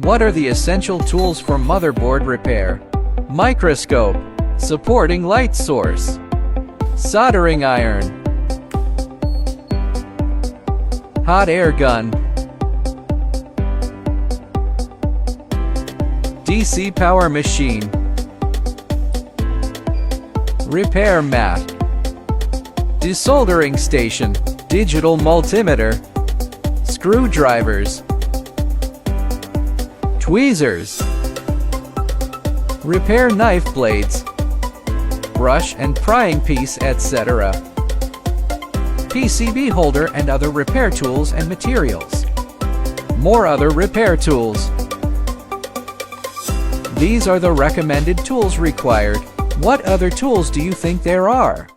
What are the essential tools for motherboard repair? Microscope. Supporting light source. Soldering iron. Hot air gun. DC power machine. Repair mat. Desoldering station. Digital multimeter. Screwdrivers. Tweezers. Repair knife blades. Brush and prying piece, etc. PCB holder and other repair tools and materials. More other repair tools. These are the recommended tools required. What other tools do you think there are?